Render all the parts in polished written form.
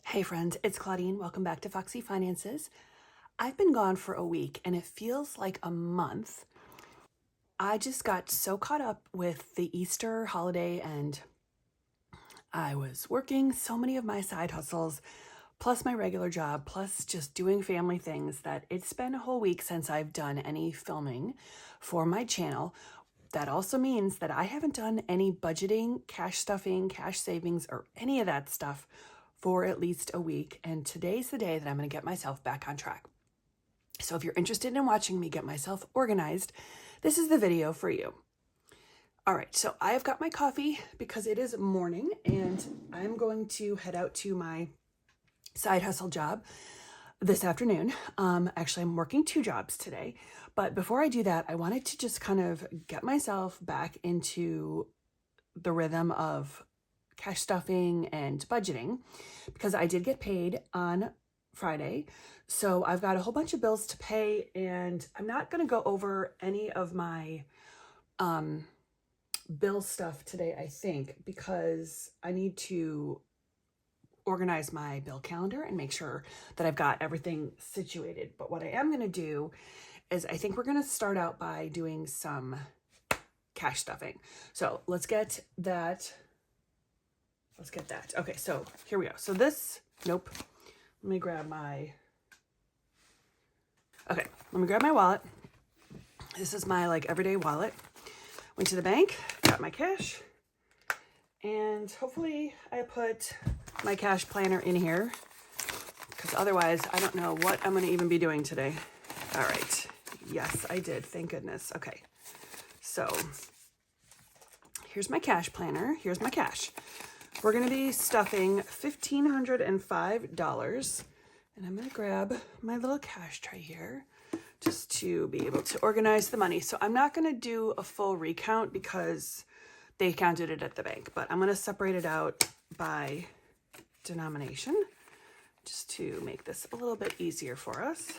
Hey friends, it's Claudine. Welcome back to Foxy Finances. I've been gone for a week and it feels like a month. I just got so caught up with the Easter holiday and I was working so many of my side hustles, plus my regular job, plus just doing family things that it's been a whole week since I've done any filming for my channel. That also means that I haven't done any budgeting, cash stuffing, cash savings, or any of that stuff for at least a week. And today's the day that I'm going to get myself back on track. So if you're interested in watching me get myself organized, this is the video for you. All right, so I have got my coffee because it is morning and I'm going to head out to my side hustle job this afternoon. Actually, I'm working 2 jobs today. But before I do that, I wanted to just kind of get myself back into the rhythm of cash stuffing and budgeting because I did get paid on Friday. So I've got a whole bunch of bills to pay and I'm not going to go over any of my bill stuff today, I think, because I need to organize my bill calendar and make sure that I've got everything situated. But what I am going to do is I think we're going to start out by doing some cash stuffing. So let's get that. Okay, so here we go. So this, nope. Let me grab my wallet. This is my everyday wallet. Went to the bank, got my cash, and hopefully I put my cash planner in here because otherwise I don't know what I'm going to even be doing today. All right. Yes, I did. Thank goodness. Okay. So here's my cash planner. Here's my cash. We're going to be stuffing $1,505. And I'm going to grab my little cash tray here just to be able to organize the money. So I'm not going to do a full recount because they counted it at the bank, but I'm going to separate it out by denomination just to make this a little bit easier for us.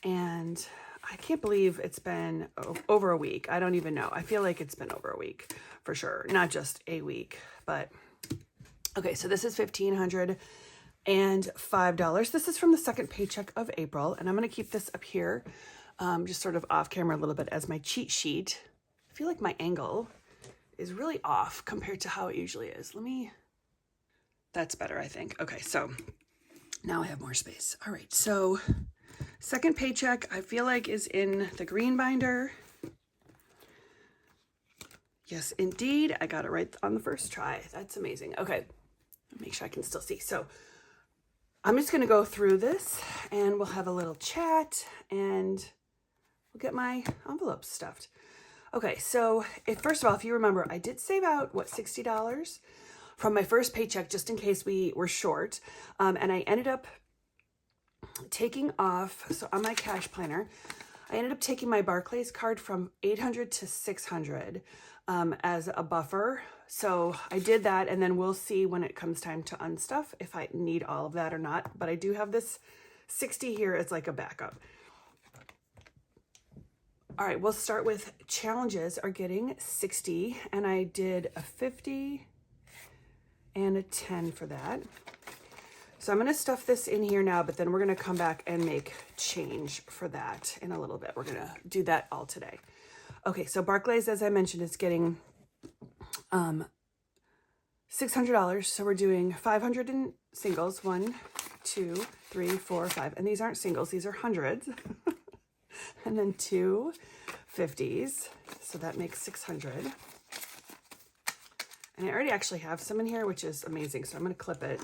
And I can't believe it's been over a week. I don't even know. I feel like it's been over a week for sure. Not just a week, but okay. So this is $1,505. This is from the second paycheck of April. And I'm going to keep this up here, just sort of off camera a little bit as my cheat sheet. I feel like my angle is really off compared to how it usually is. That's better, I think. Okay. So now I have more space. All right. So second paycheck, I feel like, is in the green binder. Yes, indeed. I got it right on the first try. That's amazing. Okay, make sure I can still see. So I'm just going to go through this and we'll have a little chat and we'll get my envelopes stuffed. Okay, so first of all, if you remember, I did save out, $60 from my first paycheck just in case we were short. And I ended up taking off, so on my cash planner, I ended up taking my Barclays card from 800 to 600 as a buffer. So I did that, and then we'll see when it comes time to unstuff if I need all of that or not. But I do have this 60 here as like a backup. All right, we'll start with challenges are getting 60, and I did a 50 and a 10 for that. So I'm going to stuff this in here now, but then we're going to come back and make change for that in a little bit. We're going to do that all today. Okay, so Barclays, as I mentioned, is getting $600. So we're doing 500 in singles. 1, 2, 3, 4, 5. And these aren't singles, these are hundreds. And then 2 50s. So that makes 600. And I already actually have some in here, which is amazing. So I'm going to clip it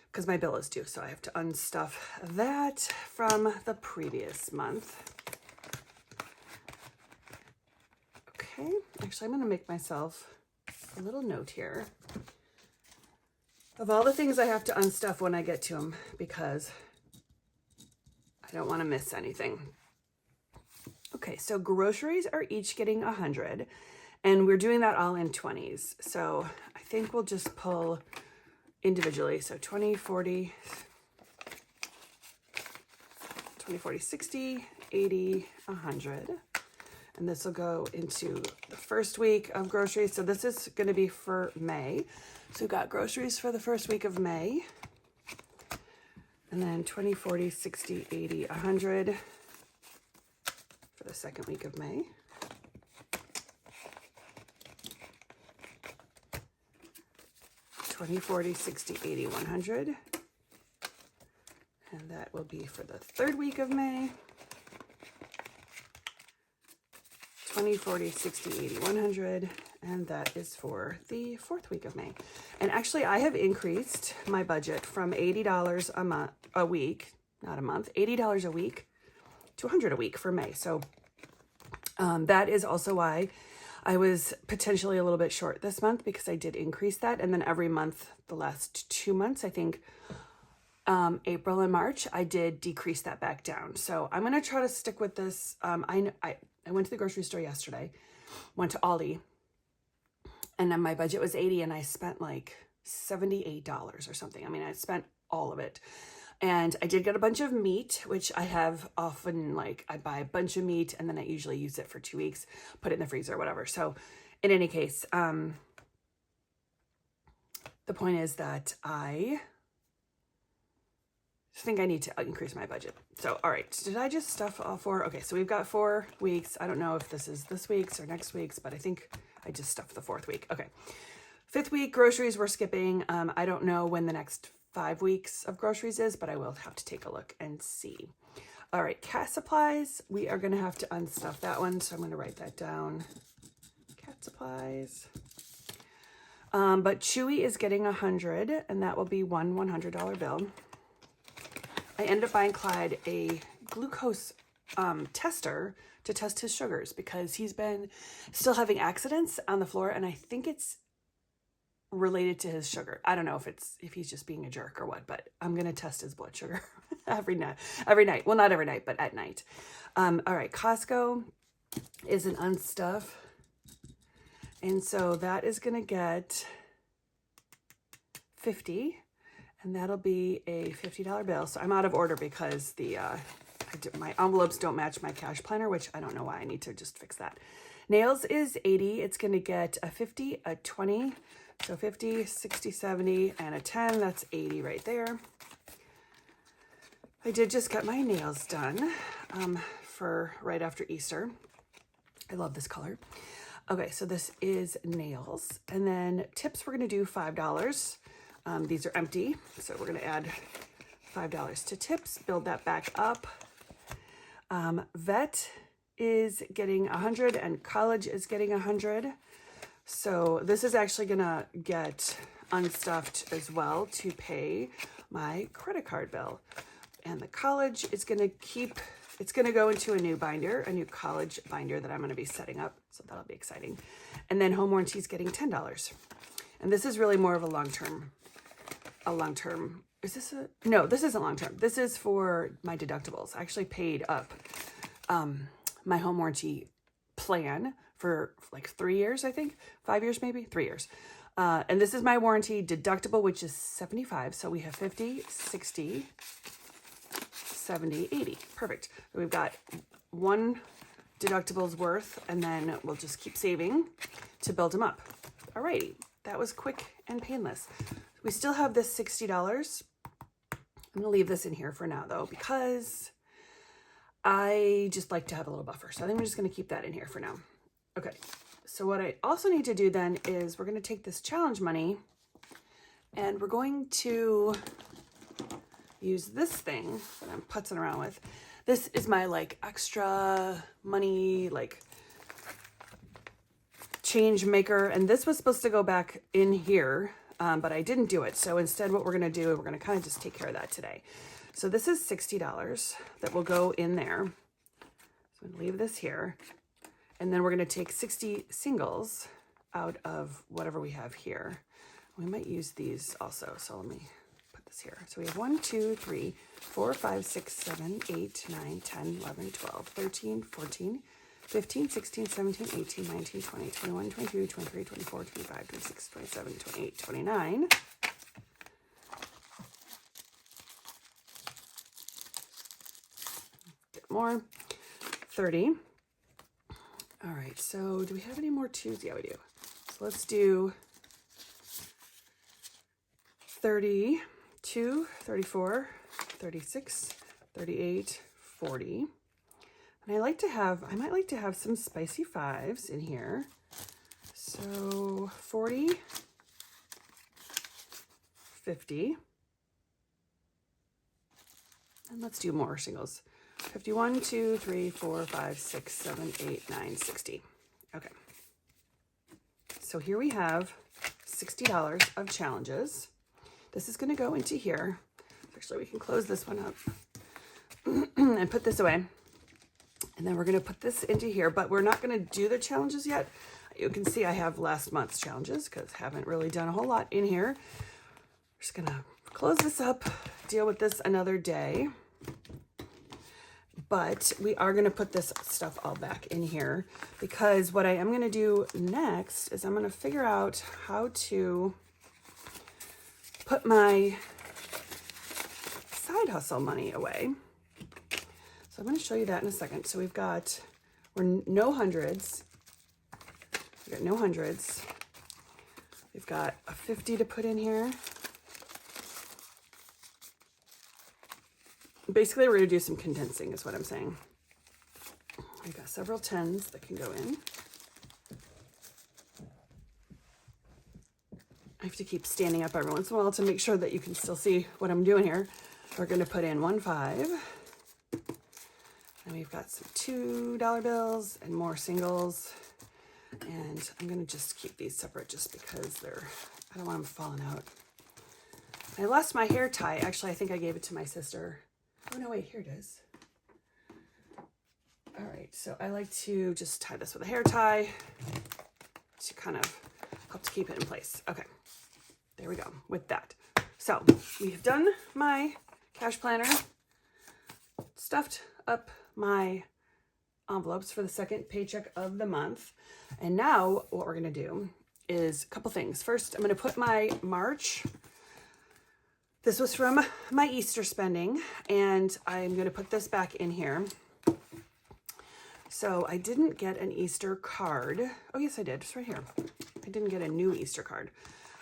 because my bill is due. So I have to unstuff that from the previous month. Okay, actually I'm going to make myself a little note here of all the things I have to unstuff when I get to them because I don't want to miss anything. Okay, so groceries are each getting 100 and we're doing that all in 20s. So I think we'll just pull individually. So 20, 40, 60, 80, 100. And this will go into the first week of groceries. So this is going to be for May. So we've got groceries for the first week of May. And then 20, 40, 60, 80, 100 for the second week of May. $20, $40, $60, $80, $100. And that will be for the third week of May. $20, $40, $60, $80, $100. And that is for the fourth week of May. And actually, I have increased my budget from $80 a week, not a month, $80 a week to $100 a week for May. So that is also why I was potentially a little bit short this month, because I did increase that. And then every month, the last 2 months, I think April and March, I did decrease that back down. So I'm going to try to stick with this. I went to the grocery store yesterday, went to Aldi, and then my budget was $80 and I spent like $78 or something. I mean, I spent all of it. And I did get a bunch of meat, which I have often, like, I buy a bunch of meat and then I usually use it for 2 weeks, put it in the freezer or whatever. So in any case, the point is that I think I need to increase my budget. So, all right, did I just stuff all four? Okay, so we've got 4 weeks. I don't know if this is this week's or next week's, but I think I just stuffed the 4th week. Okay, 5th week, groceries we're skipping. I don't know when the next 5 weeks of groceries is, but I will have to take a look and see. All right, cat supplies. We are gonna have to unstuff that one, so I'm gonna write that down. Cat supplies. But Chewy is getting 100, and that will be one $100 bill. I ended up buying Clyde a glucose tester to test his sugars, because he's been still having accidents on the floor, and I think it's related to his sugar. I don't know if he's just being a jerk or what, but I'm gonna test his blood sugar every night. Well, not every night, but at night. All right, Costco is an unstuff, and so that is gonna get 50. And that'll be a $50 bill. So I'm out of order because my envelopes don't match my cash planner, which I don't know why. I need to just fix that. Nails is 80. It's going to get a 50, a 20. So 50, 60, 70, and a 10. That's 80 right there. I did just get my nails done for right after Easter. I love this color. Okay, so this is nails. And then tips, we're going to do $5. These are empty, so we're going to add $5 to tips, build that back up. Vet is getting 100 and college is getting 100. So this is actually going to get unstuffed as well to pay my credit card bill. And the college is going to it's going to go into a new binder, a new college binder that I'm going to be setting up. So that'll be exciting. And then home warranty is getting $10. And this is really more of a long-term, no, this isn't long-term. This is for my deductibles. I actually paid up my home warranty plan for like 3 years, I think, 5 years, maybe 3 years. And this is my warranty deductible, which is $75. So we have 50, 60, 70, 80. Perfect. So we've got one deductible's worth, and then we'll just keep saving to build them up. Alrighty, that was quick and painless. We still have this $60. I'm gonna leave this in here for now though, because I just like to have a little buffer. So I think we're just gonna keep that in here for now. Okay, so what I also need to do then is we're gonna take this challenge money and we're going to use this thing that I'm putzing around with. This is my like extra money, like change maker. And this was supposed to go back in here, but I didn't do it. So instead what we're gonna do, we're gonna kind of just take care of that today. So this is $60 that will go in there. So I'm gonna leave this here. And then we're gonna take 60 singles out of whatever we have here. We might use these also. So let me put this here. So we have 1, 2, 3, 4, 5, 6, 7, 8, 9, 10, 11, 12, 13, 14, 15, 16, 17, 18, 19, 20, 21, 22, 23, 24, 25, 26, 27, 28, 29. Get more. 30. All right, so do we have any more twos? Yeah, we do. So let's do 32, 34, 36, 38, 40. And I might like to have some spicy fives in here. So 40, 50. And let's do more singles. 51, 2, 3, 4, 5, 6, 7, 8, 9, 60. Okay. So here we have $60 of challenges. This is going to go into here. Actually, we can close this one up and put this away. And then we're going to put this into here, but we're not going to do the challenges yet. You can see I have last month's challenges because I haven't really done a whole lot in here. We're just going to close this up, deal with this another day. But we are going to put this stuff all back in here because what I am going to do next is I'm going to figure out how to put my side hustle money away. So I'm going to show you that in a second. So we're no hundreds. We've got no hundreds. We've got a 50 to put in here. Basically, we're going to do some condensing is what I'm saying. We've got several tens that can go in. I have to keep standing up every once in a while to make sure that you can still see what I'm doing here. We're going to put in 1 5. And we've got some $2 bills and more singles. And I'm going to just keep these separate just because I don't want them falling out. I lost my hair tie. Actually, I think I gave it to my sister. Oh, no, wait, here it is. All right, so I like to just tie this with a hair tie to kind of help to keep it in place. Okay, there we go with that. So we've done my cash planner, stuffed up my envelopes for the second paycheck of the month. And now what we're gonna do is a couple things. First, I'm gonna put my March. This was from my Easter spending, and I'm going to put this back in here. So I didn't get an Easter card. Oh, yes, I did. It's right here. I didn't get a new Easter card.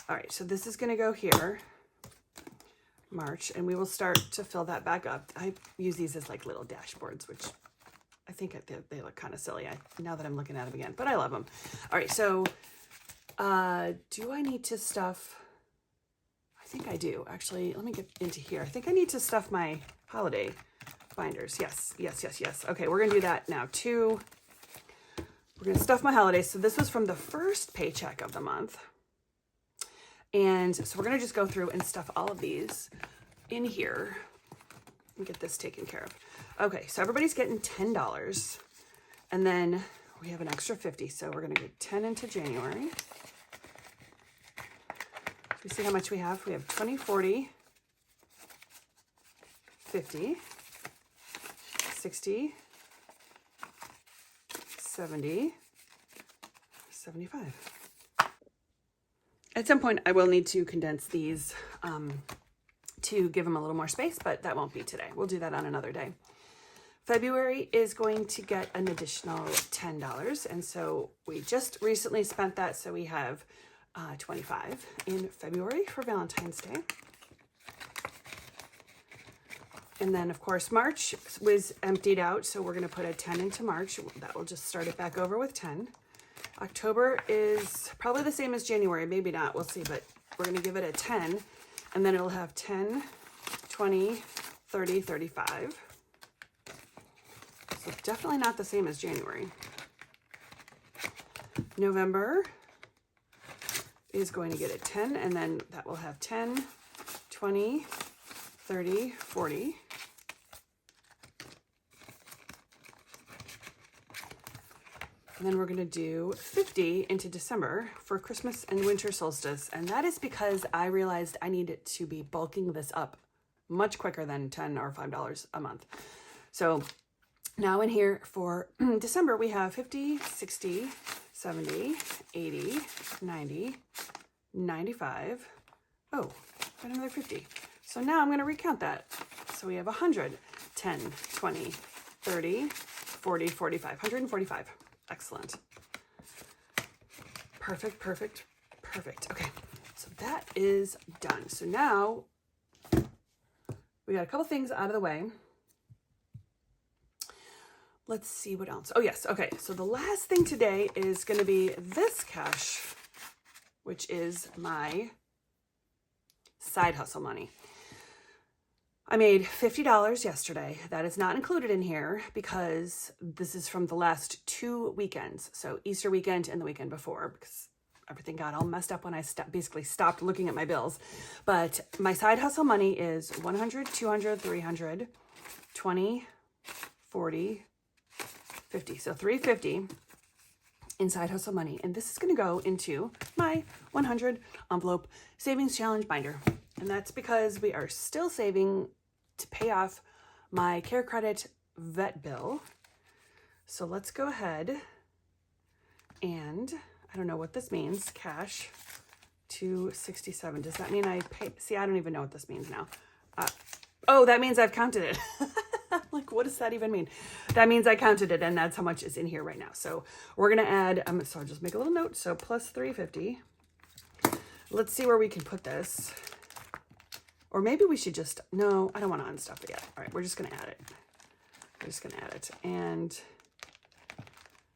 All right, so this is going to go here, March, and we will start to fill that back up. I use these as like little dashboards, which I think they look kind of silly now that I'm looking at them again, but I love them. All right, so do I need to stuff... I think I do. Actually, let me get into here. I think I need to stuff my holiday binders. Yes. Okay, we're going to do that now too. We're going to stuff my holidays. So this was from the first paycheck of the month. And so we're going to just go through and stuff all of these in here and get this taken care of. Okay, so everybody's getting $10. And then we have an extra 50. So we're going to get 10 into January. You see how much we have? We have 20, 40, 50, 60, 70, 75. At some point, I will need to condense these to give them a little more space, but that won't be today. We'll do that on another day. February is going to get an additional $10, and so we just recently spent that, so we have 25 in February for Valentine's Day. And then, of course, March was emptied out, so we're going to put a 10 into March. That will just start it back over with 10. October is probably the same as January. Maybe not. We'll see, but we're going to give it a 10, and then it'll have 10, 20, 30, 35. So definitely not the same as January. November is going to get a 10, and then that will have 10, 20, 30, 40. And then we're going to do 50 into December for Christmas and winter solstice. And that is because I realized I needed to be bulking this up much quicker than $10 or $5 a month. So now in here for December, we have 50, 60, 70, 80, 90, 95. Oh, got another 50. So now I'm going to recount that. So we have 100, 10, 20, 30, 40, 45, 145. Excellent. Perfect, perfect, perfect. Okay, so that is done. So now we got a couple things out of the way. Let's see what else. Oh yes, okay. So the last thing today is going to be this cash, which is my side hustle money. I made $50 yesterday. That is not included in here because this is from the last 2 weekends. So Easter weekend and the weekend before, because everything got all messed up when I basically stopped looking at my bills. But my side hustle money is 100, 200, 300, 20, 40, 50. So 350 in side hustle money. And this is going to go into my 100 envelope savings challenge binder. And that's because we are still saving to pay off my care credit vet bill. So let's go ahead and, I don't know what this means, cash 267. Does that mean I pay? See, I don't even know what this means now. Oh, that means I've counted it. Like, what does that even mean? That means I counted it, and that's how much is in here right now. So we're going to add, so I'll just make a little note. So plus 350. Let's see where we can put this. Or maybe we should just, no, I don't want to unstuff it yet. All right, we're just going to add it. We're just going to add it. And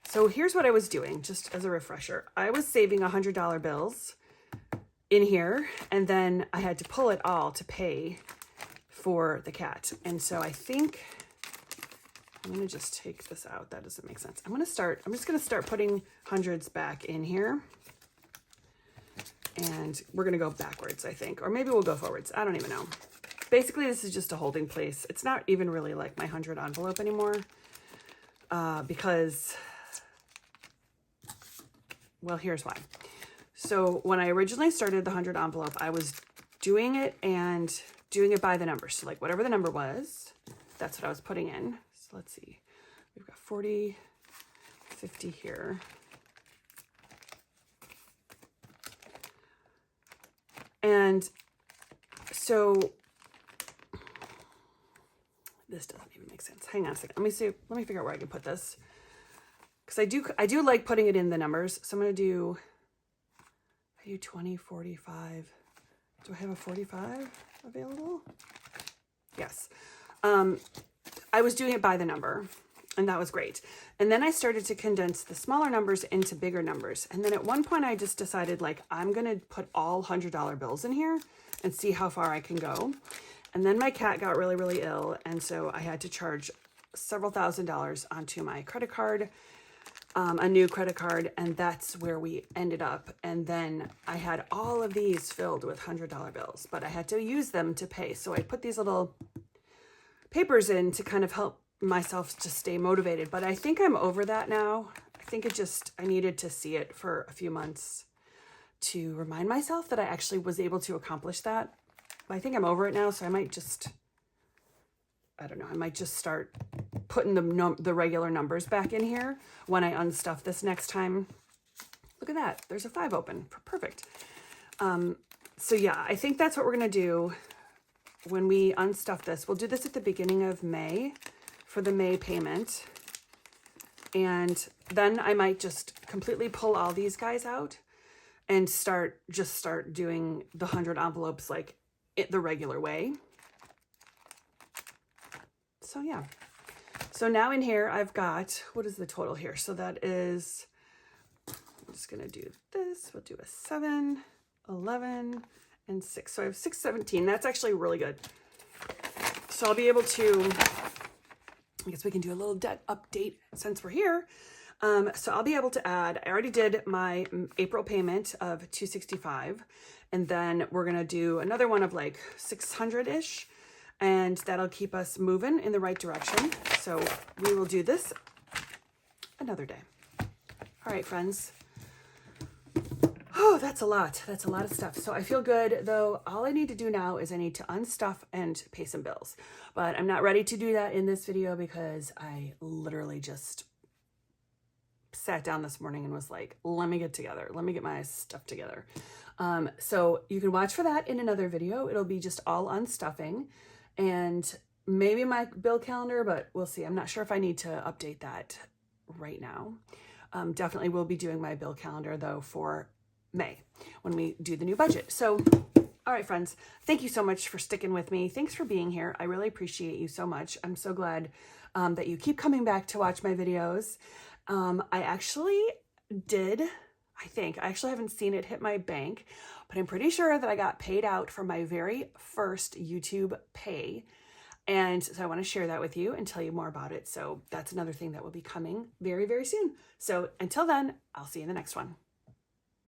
so here's what I was doing, just as a refresher. I was saving $100 bills in here, and then I had to pull it all to pay for the cat. And so I think I'm going to just take this out. That doesn't make sense. I'm just going to start putting hundreds back in here. And we're going to go backwards, I think. Or maybe we'll go forwards. I don't even know. Basically, this is just a holding place. It's not even really like my 100 envelope anymore. Because, well, here's why. So when I originally started the 100 envelope, I was doing it and doing it by the numbers. So like whatever the number was, that's what I was putting in. So let's see. We've got 40, 50 here. And so this doesn't even make sense. Hang on a second. Let me figure out where I can put this. Because I do like putting it in the numbers. So I'm going to do, I do 20, 45. Do I have a 45 available? Yes. I was doing it by the number, and that was great. And then I started to condense the smaller numbers into bigger numbers. And then at one point I just decided, like, I'm going to put all $100 bills in here and see how far I can go. And then my cat got really, really ill. And so I had to charge several $1,000s onto my credit card, a new credit card. And that's where we ended up. And then I had all of these filled with $100 bills, but I had to use them to pay. So I put these little papers in to kind of help myself to stay motivated. But I think I'm over that now. I think I needed to see it for a few months to remind myself that I actually was able to accomplish that. But I think I'm over it now, so I might just, I don't know, I might just start putting the regular numbers back in here when I unstuff this next time. Look at that. There's a 5 open. Perfect. So yeah, I think that's what we're going to do when we unstuff this. We'll do this at the beginning of May for the May payment. And then I might just completely pull all these guys out and start doing the 100 envelopes like the regular way. So yeah. So now in here I've got, what is the total here? So that is, I'm just going to do this. We'll do a 7, 11, and 6. So I have 617. That's actually really good. So I'll be able to, I guess we can do a little debt update since we're here. So I'll be able to add, I already did my April payment of $265, and then we're going to do another one of like 600-ish, and that'll keep us moving in the right direction. So we will do this another day. All right, friends. Oh, that's a lot. That's a lot of stuff. So I feel good, though. All I need to do now is I need to unstuff and pay some bills. But I'm not ready to do that in this video because I literally just sat down this morning and was like, let me get together. Let me get my stuff together. So you can watch for that in another video. It'll be just all unstuffing and maybe my bill calendar, but we'll see. I'm not sure if I need to update that right now. Definitely will be doing my bill calendar though for May when we do the new budget. So, all right, friends, thank you so much for sticking with me. Thanks for being here. I really appreciate you so much. I'm so glad that you keep coming back to watch my videos. I actually did, I actually haven't seen it hit my bank, but I'm pretty sure that I got paid out for my very first YouTube pay. And so I want to share that with you and tell you more about it. So that's another thing that will be coming very, very soon. So until then, I'll see you in the next one.